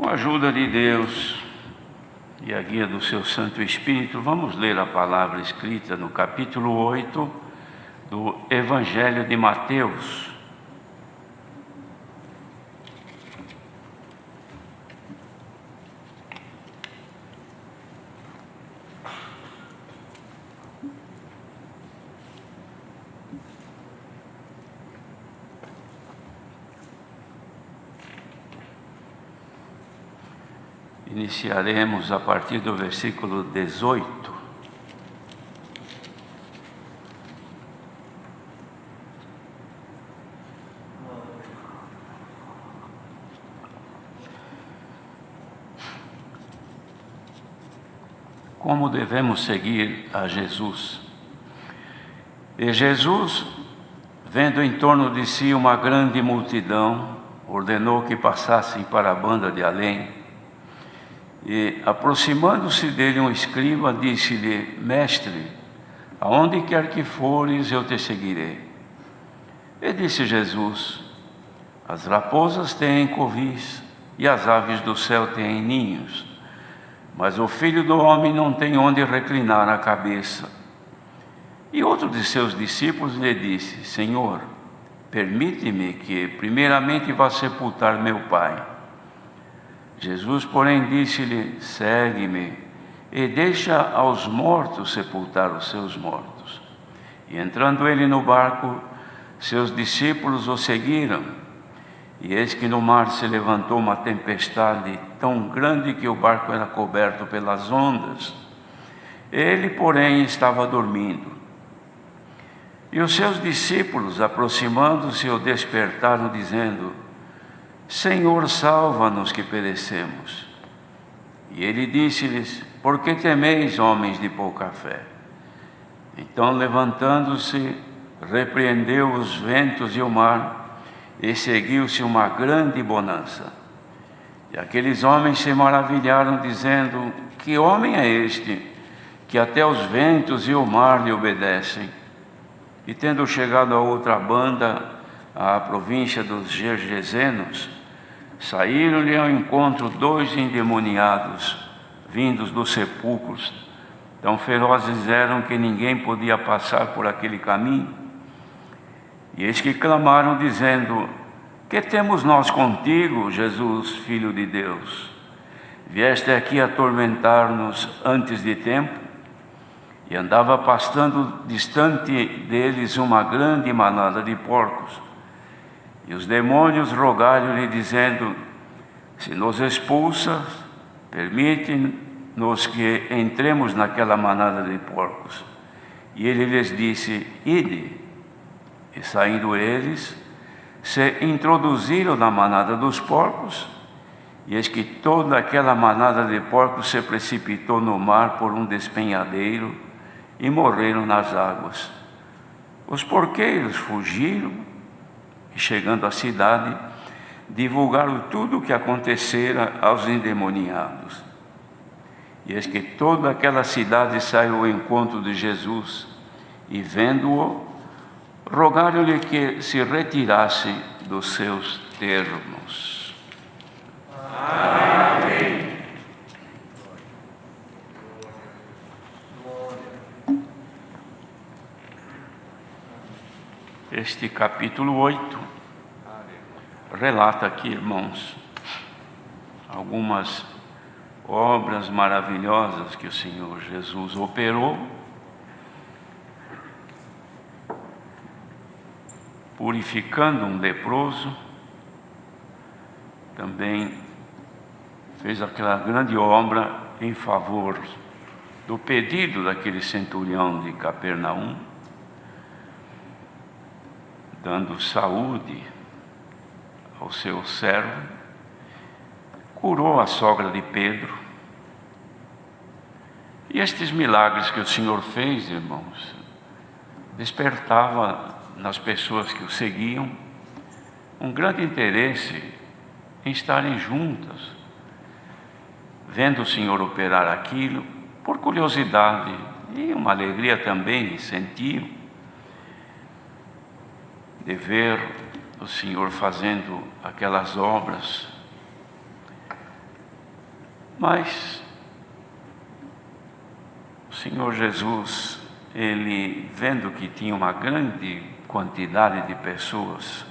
Com a ajuda de Deus e a guia do seu Santo Espírito, vamos ler a palavra escrita no capítulo 8 do Evangelho de Mateus. Iniciaremos a partir do versículo 18. Como devemos seguir a Jesus? E Jesus, vendo em torno de si uma grande multidão, ordenou que passassem para a banda de além. E, aproximando-se dele um escriba, disse-lhe: Mestre, aonde quer que fores, eu te seguirei. E disse Jesus: As raposas têm covis, e as aves do céu têm ninhos, mas o Filho do Homem não tem onde reclinar a cabeça. E outro de seus discípulos lhe disse: Senhor, permite-me que primeiramente vá sepultar meu pai. Jesus, porém, disse-lhe: Segue-me e deixa aos mortos sepultar os seus mortos. E entrando ele no barco, seus discípulos o seguiram. E eis que no mar se levantou uma tempestade tão grande que o barco era coberto pelas ondas. Ele, porém, estava dormindo. E os seus discípulos, aproximando-se, o despertaram, dizendo: Senhor, salva-nos que perecemos. E ele disse-lhes: Por que temeis, homens de pouca fé? Então, levantando-se, repreendeu os ventos e o mar, e seguiu-se uma grande bonança. E aqueles homens se maravilharam, dizendo: Que homem é este, que até os ventos e o mar lhe obedecem? E tendo chegado a outra banda, à província dos Gergesenos, saíram-lhe ao encontro 2 endemoniados, vindos dos sepulcros. Tão ferozes eram que ninguém podia passar por aquele caminho. E eis que clamaram, dizendo: Que temos nós contigo, Jesus, Filho de Deus? Vieste aqui atormentar-nos antes de tempo? E andava pastando distante deles uma grande manada de porcos. E os demônios rogaram-lhe, dizendo: Se nos expulsas, permite-nos que entremos naquela manada de porcos. E ele lhes disse: Ide. E saindo eles, se introduziram na manada dos porcos, e eis que toda aquela manada de porcos se precipitou no mar por um despenhadeiro, e morreram nas águas. Os porqueiros fugiram, e chegando à cidade, divulgaram tudo o que acontecera aos endemoniados. E eis que toda aquela cidade saiu ao encontro de Jesus, e vendo-o, rogaram-lhe que se retirasse dos seus termos. Amém. Este capítulo 8 relata aqui, irmãos, algumas obras maravilhosas que o Senhor Jesus operou, purificando um leproso. Também fez aquela grande obra em favor do pedido daquele centurião de Capernaum, dando saúde ao seu servo. Curou a sogra de Pedro. E estes milagres que o Senhor fez, irmãos, despertava nas pessoas que o seguiam um grande interesse em estarem juntas, vendo o Senhor operar aquilo, por curiosidade e uma alegria também sentiam de ver o Senhor fazendo aquelas obras. Mas o Senhor Jesus, ele vendo que tinha uma grande quantidade de pessoas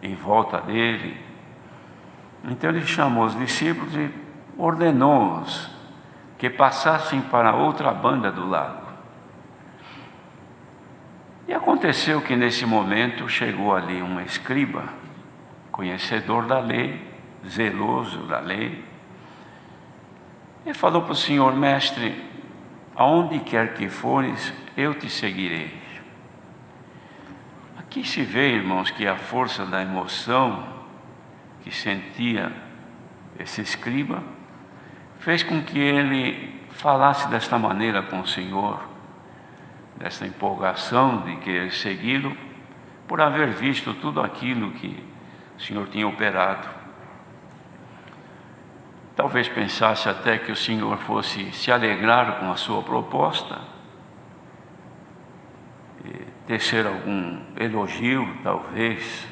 em volta dele, então ele chamou os discípulos e ordenou-os que passassem para a outra banda do lago. E aconteceu que nesse momento chegou ali um escriba, conhecedor da lei, zeloso da lei, e falou para o Senhor: mestre, aonde quer que fores, eu te seguirei. Aqui se vê, irmãos, que a força da emoção que sentia esse escriba fez com que ele falasse desta maneira com o Senhor, dessa empolgação de querer segui-lo, por haver visto tudo aquilo que o Senhor tinha operado. Talvez pensasse até que o Senhor fosse se alegrar com a sua proposta, tecer algum elogio, talvez,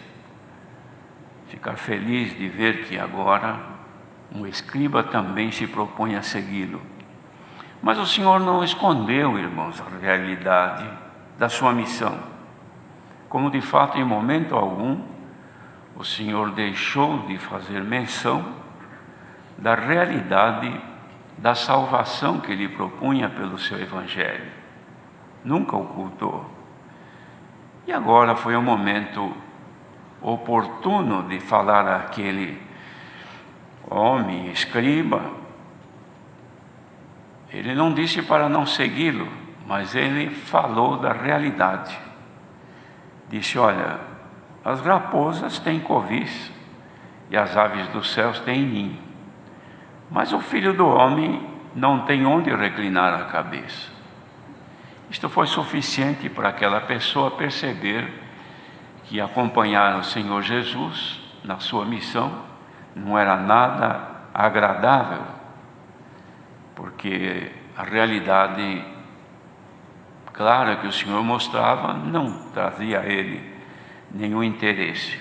ficar feliz de ver que agora um escriba também se propõe a segui-lo. Mas o Senhor não escondeu, irmãos, a realidade da sua missão. Como de fato em momento algum o Senhor deixou de fazer menção da realidade da salvação que ele propunha pelo seu Evangelho. Nunca ocultou. E agora foi o momento oportuno de falar àquele homem, escriba. Ele não disse para não segui-lo, mas ele falou da realidade. Disse: olha, as raposas têm covis e as aves dos céus têm ninho, mas o Filho do Homem não tem onde reclinar a cabeça. Isto foi suficiente para aquela pessoa perceber que acompanhar o Senhor Jesus na sua missão não era nada agradável, porque a realidade clara que o Senhor mostrava não trazia a ele nenhum interesse.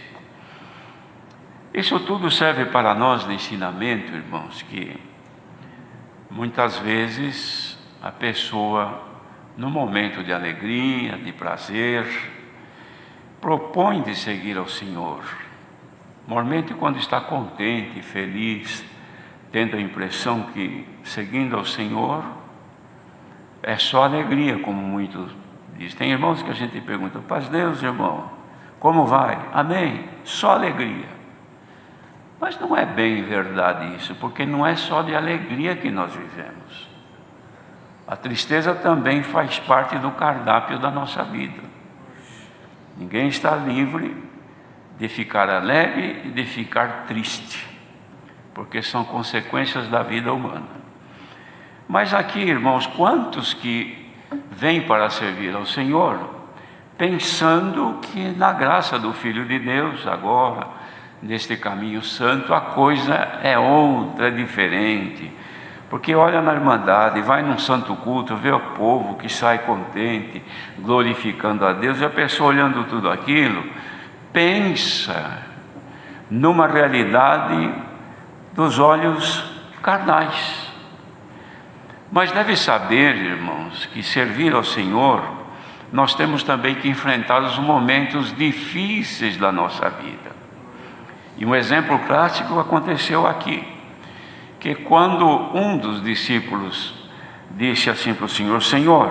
Isso tudo serve para nós de ensinamento, irmãos, que muitas vezes a pessoa, no momento de alegria, de prazer, propõe de seguir ao Senhor. Normalmente quando está contente, feliz, tendo a impressão que seguindo ao Senhor é só alegria, como muitos dizem. Tem irmãos que a gente pergunta: paz Deus, irmão, como vai? Amém, só alegria. Mas não é bem verdade isso, porque não é só de alegria que nós vivemos. A tristeza também faz parte do cardápio da nossa vida. Ninguém está livre de ficar alegre e de ficar triste, porque são consequências da vida humana. Mas aqui, irmãos, quantos que vêm para servir ao Senhor, pensando que na graça do Filho de Deus, agora, neste caminho santo, a coisa é outra, é diferente. Porque olha na Irmandade, vai num santo culto, vê o povo que sai contente, glorificando a Deus, e a pessoa olhando tudo aquilo, pensa numa realidade dos olhos carnais. Mas deve saber, irmãos, que servir ao Senhor, nós temos também que enfrentar os momentos difíceis da nossa vida. E um exemplo clássico aconteceu aqui, que quando um dos discípulos disse assim para o Senhor: Senhor,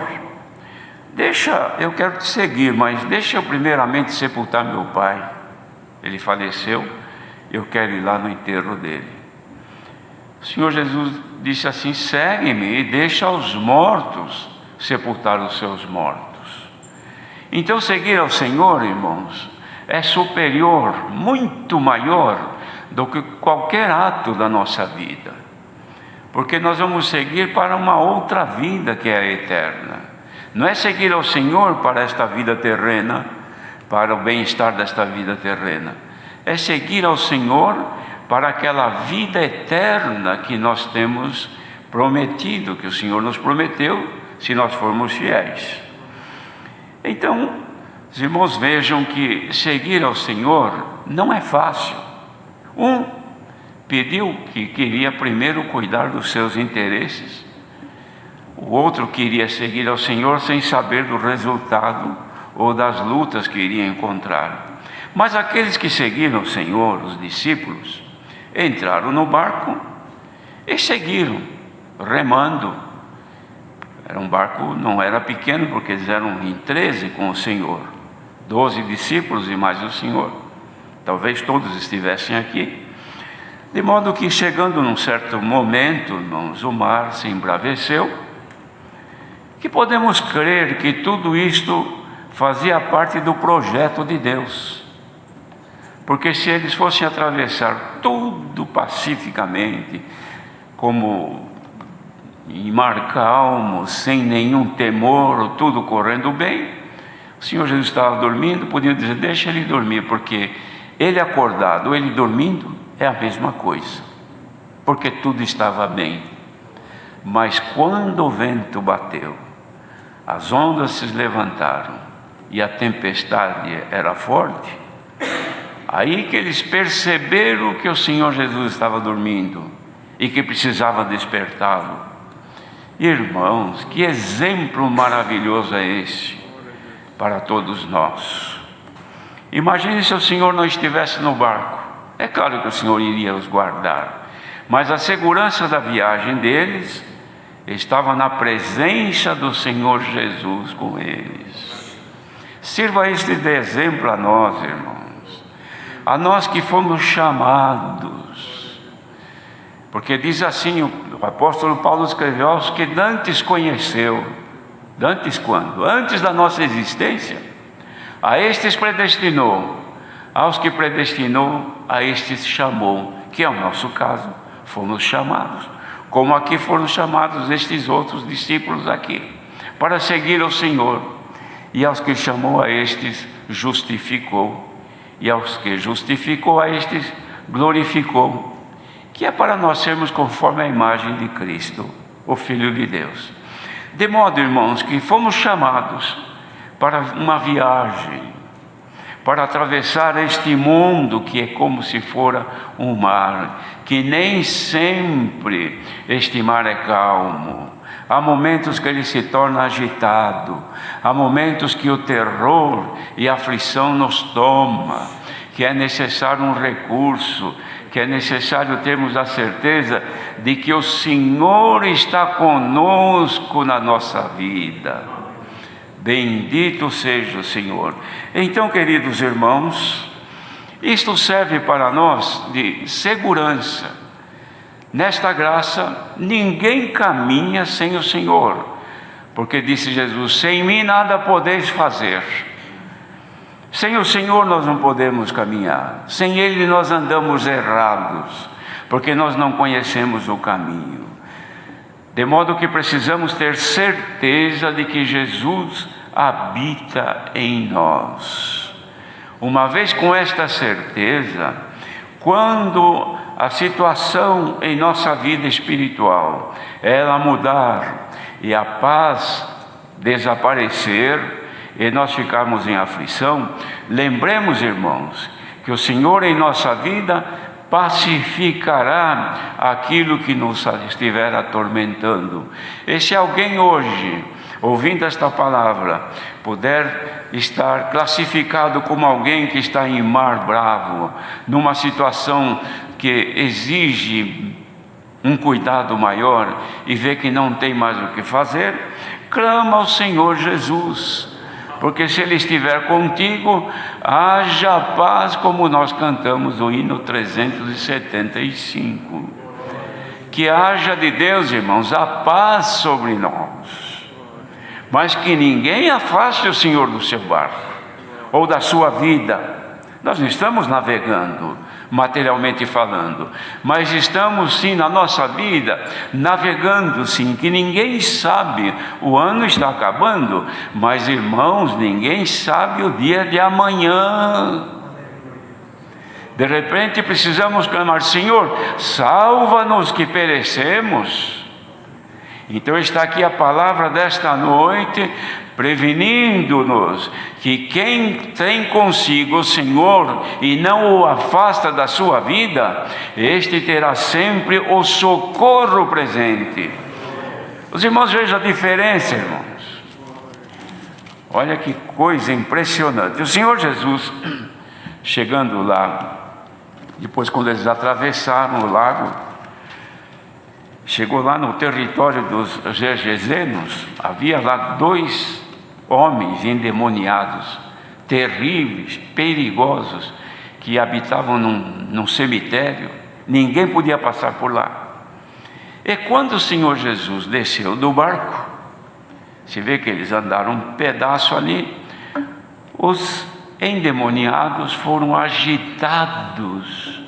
eu quero te seguir, mas deixa eu primeiramente sepultar meu pai. Ele faleceu, eu quero ir lá no enterro dele. O Senhor Jesus disse assim: segue-me e deixa os mortos sepultar os seus mortos. Então seguir ao Senhor, irmãos, é superior, muito maior do que qualquer ato da nossa vida, porque nós vamos seguir para uma outra vida que é a eterna. Não é seguir ao Senhor para esta vida terrena, para o bem-estar desta vida terrena, é seguir ao Senhor para aquela vida eterna que nós temos prometido, que o Senhor nos prometeu, se nós formos fiéis. Então, os irmãos vejam que seguir ao Senhor não é fácil. pediu que queria primeiro cuidar dos seus interesses. O outro queria seguir ao Senhor sem saber do resultado ou das lutas que iria encontrar. Mas aqueles que seguiram o Senhor, os discípulos, entraram no barco e seguiram, remando. Era um barco, não era pequeno, porque eles eram em 13 com o Senhor, 12 discípulos e mais o Senhor. Talvez todos estivessem aqui. De modo que, chegando num certo momento, irmãos, o mar se embraveceu, que podemos crer que tudo isto fazia parte do projeto de Deus. Porque se eles fossem atravessar tudo pacificamente, como em mar calmo, sem nenhum temor, tudo correndo bem, o Senhor Jesus estava dormindo, podiam dizer, deixa ele dormir, porque ele acordado ou ele dormindo é a mesma coisa, porque tudo estava bem. Mas quando o vento bateu, as ondas se levantaram e a tempestade era forte, aí que eles perceberam que o Senhor Jesus estava dormindo e que precisava despertá-lo. Irmãos, que exemplo maravilhoso é esse para todos nós. Imagine se o Senhor não estivesse no barco. É claro que o Senhor iria os guardar, mas a segurança da viagem deles estava na presença do Senhor Jesus com eles. Sirva este de exemplo a nós, irmãos, a nós que fomos chamados, porque diz assim, o apóstolo Paulo escreveu, aos que dantes conheceu. Dantes quando? Antes da nossa existência. A estes predestinou, aos que predestinou, a estes chamou, que é o nosso caso, fomos chamados, como aqui foram chamados estes outros discípulos aqui, para seguir o Senhor. E aos que chamou, a estes justificou, e aos que justificou, a estes glorificou, que é para nós sermos conforme a imagem de Cristo, o Filho de Deus. De modo, irmãos, que fomos chamados para uma viagem, para atravessar este mundo que é como se fora um mar, que nem sempre este mar é calmo. Há momentos que ele se torna agitado, há momentos que o terror e a aflição nos toma, que é necessário um recurso, que é necessário termos a certeza de que o Senhor está conosco na nossa vida. Bendito seja o Senhor. Então, queridos irmãos, isto serve para nós de segurança. Nesta graça, ninguém caminha sem o Senhor, porque disse Jesus, sem mim nada podeis fazer. Sem o Senhor nós não podemos caminhar, sem Ele nós andamos errados, porque nós não conhecemos o caminho. De modo que precisamos ter certeza de que Jesus habita em nós. Uma vez com esta certeza, quando a situação em nossa vida espiritual ela mudar e a paz desaparecer e nós ficarmos em aflição, lembremos, irmãos, que o Senhor em nossa vida pacificará aquilo que nos estiver atormentando. E se alguém hoje, ouvindo esta palavra, puder estar classificado como alguém que está em mar bravo, numa situação que exige um cuidado maior e vê que não tem mais o que fazer, clama ao Senhor Jesus, porque se Ele estiver contigo, haja paz, como nós cantamos o hino 375. Que haja de Deus, irmãos, a paz sobre nós, mas que ninguém afaste o Senhor do seu barco, ou da sua vida. Nós não estamos navegando, materialmente falando, mas estamos sim na nossa vida, navegando sim, que ninguém sabe, o ano está acabando, mas irmãos, ninguém sabe o dia de amanhã. De repente precisamos clamar, Senhor, salva-nos que perecemos. Então está aqui a palavra desta noite, prevenindo-nos que quem tem consigo o Senhor e não o afasta da sua vida, este terá sempre o socorro presente. Os irmãos, vejam a diferença, irmãos. Olha que coisa impressionante. O Senhor Jesus, chegando lá, depois quando eles atravessaram o lago, chegou lá no território dos Gergesenos, havia lá 2 homens endemoniados, terríveis, perigosos, que habitavam num cemitério, ninguém podia passar por lá. E quando o Senhor Jesus desceu do barco, se vê que eles andaram um pedaço ali, os endemoniados foram agitados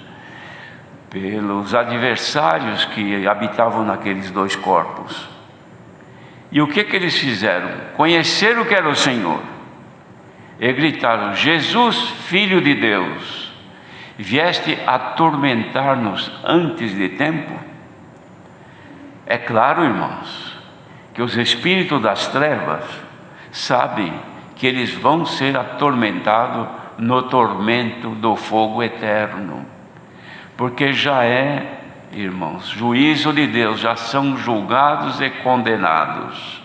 pelos adversários que habitavam naqueles 2 corpos. E o que eles fizeram? Conheceram que era o Senhor e gritaram: Jesus, Filho de Deus, vieste atormentar-nos antes de tempo? É claro, irmãos, que os espíritos das trevas sabem que eles vão ser atormentados no tormento do fogo eterno, porque já é, irmãos, juízo de Deus, já são julgados e condenados,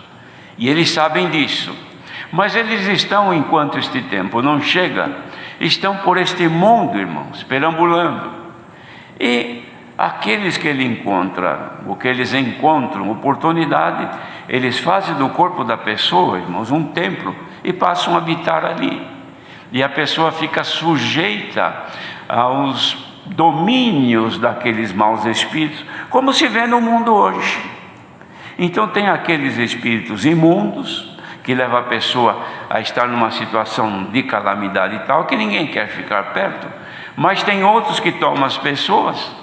e eles sabem disso. Mas eles estão, enquanto este tempo não chega, estão por este mundo, irmãos, perambulando, e aqueles que eles encontram oportunidade, eles fazem do corpo da pessoa, irmãos, um templo e passam a habitar ali, e a pessoa fica sujeita aos domínios daqueles maus espíritos, como se vê no mundo hoje. Então tem aqueles espíritos imundos que levam a pessoa a estar numa situação de calamidade e tal, que ninguém quer ficar perto. Mas tem outros que tomam as pessoas,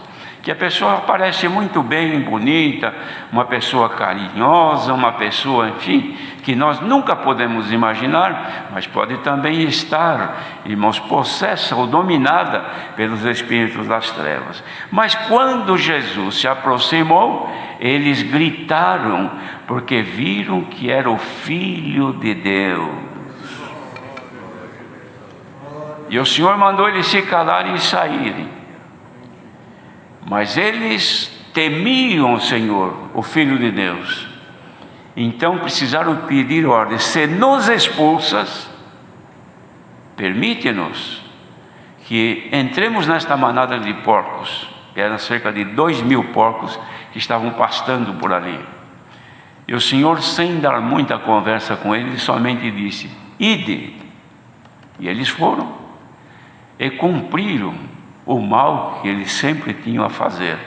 que a pessoa parece muito bem, bonita, uma pessoa carinhosa, uma pessoa, enfim, que nós nunca podemos imaginar, mas pode também estar, irmãos, possessa ou dominada pelos espíritos das trevas. Mas quando Jesus se aproximou, eles gritaram, porque viram que era o Filho de Deus. E o Senhor mandou eles se calarem e saírem. Mas eles temiam o Senhor, o Filho de Deus. Então precisaram pedir ordem: se nos expulsas, permite-nos que entremos nesta manada de porcos. Eram cerca de 2.000 porcos que estavam pastando por ali. E o Senhor, sem dar muita conversa com eles, somente disse: ide. E eles foram e cumpriram o mal que eles sempre tinham a fazer.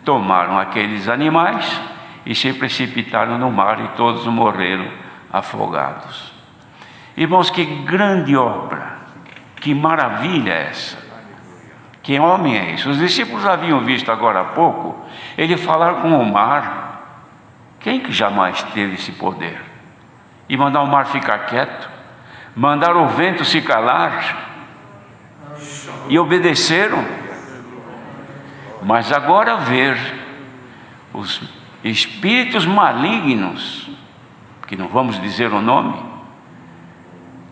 Tomaram aqueles animais e se precipitaram no mar, e todos morreram afogados. Irmãos, que grande obra, que maravilha é essa, que homem é esse? Os discípulos haviam visto agora há pouco ele falar com o mar. Quem que jamais teve esse poder? E mandar o mar ficar quieto, mandar o vento se calar, e obedeceram. Mas agora ver os espíritos malignos, que não vamos dizer o nome,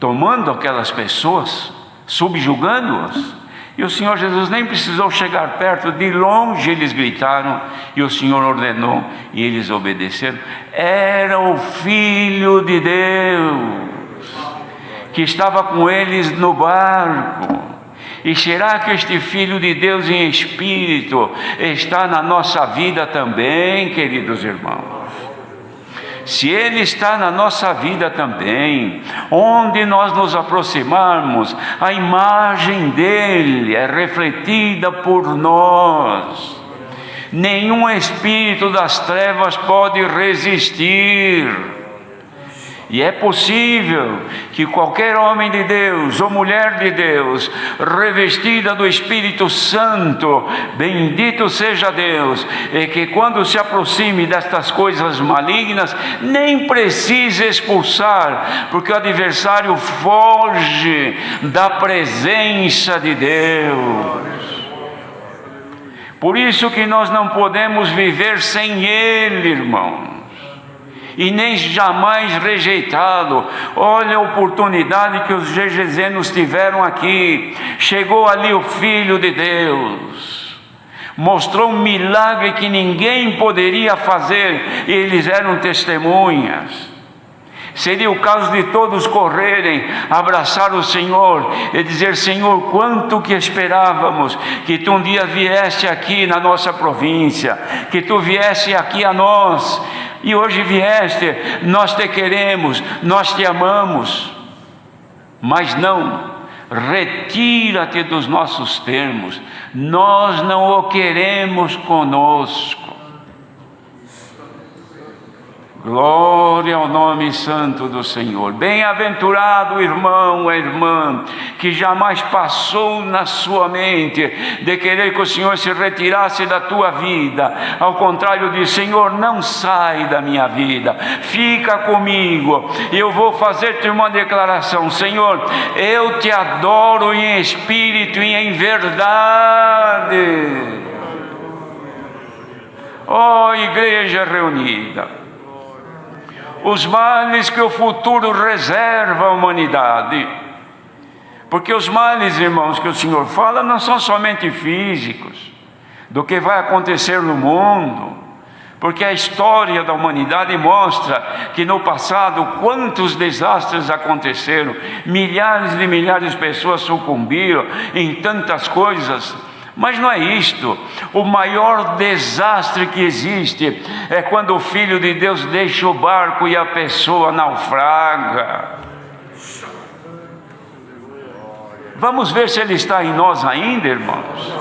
tomando aquelas pessoas, subjugando-as, e o Senhor Jesus nem precisou chegar perto, de longe eles gritaram, e o Senhor ordenou, e eles obedeceram. Era o Filho de Deus que estava com eles no barco. E será que este Filho de Deus em espírito está na nossa vida também, queridos irmãos? Se Ele está na nossa vida também, onde nós nos aproximarmos, a imagem dEle é refletida por nós. Nenhum espírito das trevas pode resistir. E é possível que qualquer homem de Deus ou mulher de Deus, revestida do Espírito Santo, bendito seja Deus, e que quando se aproxime destas coisas malignas, nem precise expulsar, porque o adversário foge da presença de Deus. Por isso que nós não podemos viver sem Ele, irmão. e nem jamais rejeitá-lo. Olha a oportunidade que os GGZenos tiveram aqui. Chegou ali o Filho de Deus, mostrou um milagre que ninguém poderia fazer, e eles eram testemunhas. Seria o caso de todos correrem, abraçar o Senhor e dizer: Senhor, quanto que esperávamos que Tu um dia viesse aqui na nossa província, que Tu viesse aqui a nós, e hoje vieste. Nós Te queremos, nós Te amamos, mas não, retira-te dos nossos termos, nós não o queremos conosco. Glória ao nome santo do Senhor. Bem-aventurado o irmão, a irmã, que jamais passou na sua mente de querer que o Senhor se retirasse da tua vida. Ao contrário, diz: Senhor, não sai da minha vida, fica comigo. E eu vou fazer-te uma declaração: Senhor, eu te adoro em espírito e em verdade. Ó igreja reunida, os males que o futuro reserva à humanidade, porque os males, irmãos, que o Senhor fala não são somente físicos, do que vai acontecer no mundo, porque a história da humanidade mostra que no passado quantos desastres aconteceram, milhares de milhares de pessoas sucumbiram em tantas coisas. Mas não é isto. O maior desastre que existe é quando o Filho de Deus deixa o barco e a pessoa naufraga. Vamos ver se Ele está em nós ainda, irmãos.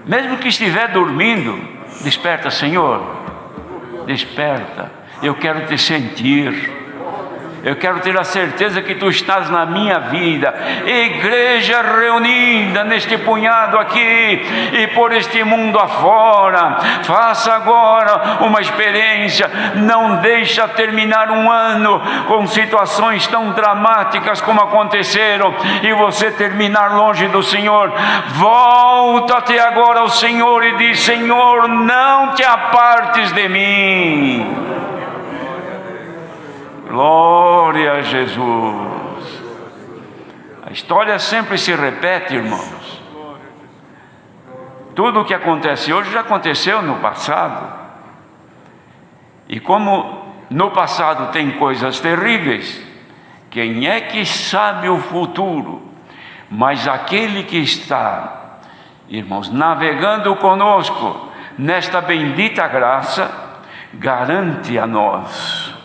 Mesmo que estiver dormindo, desperta, Senhor, desperta. Eu quero te sentir. Eu quero ter a certeza que Tu estás na minha vida. Igreja reunida neste punhado aqui e por este mundo afora, faça agora uma experiência. Não deixa terminar um ano com situações tão dramáticas como aconteceram e você terminar longe do Senhor. Volta-te agora ao Senhor e diz: Senhor, não te apartes de mim. Glória a Jesus. A história sempre se repete, irmãos. Tudo o que acontece hoje já aconteceu no passado. E como no passado tem coisas terríveis, quem é que sabe o futuro? Mas aquele que está, irmãos, navegando conosco nesta bendita graça, garante a nós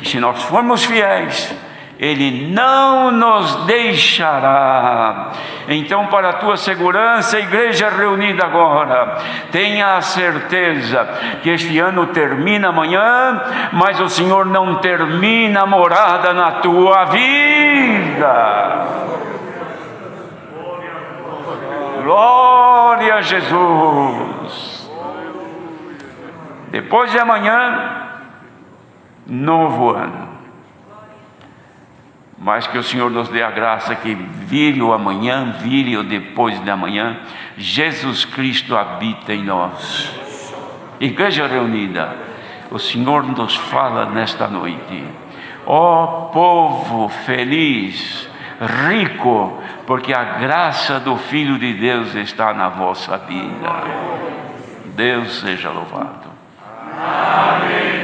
que, se nós formos fiéis, Ele não nos deixará. Então, para a tua segurança, igreja reunida agora, tenha a certeza que este ano termina amanhã, mas o Senhor não termina a morada na tua vida. Glória a Jesus. Depois de amanhã, novo ano. Mas que o Senhor nos dê a graça que vire o amanhã, vire o depois de amanhã, Jesus Cristo habita em nós. Igreja reunida, o Senhor nos fala nesta noite: ó povo feliz, rico, porque a graça do Filho de Deus está na vossa vida. Deus seja louvado. Amém.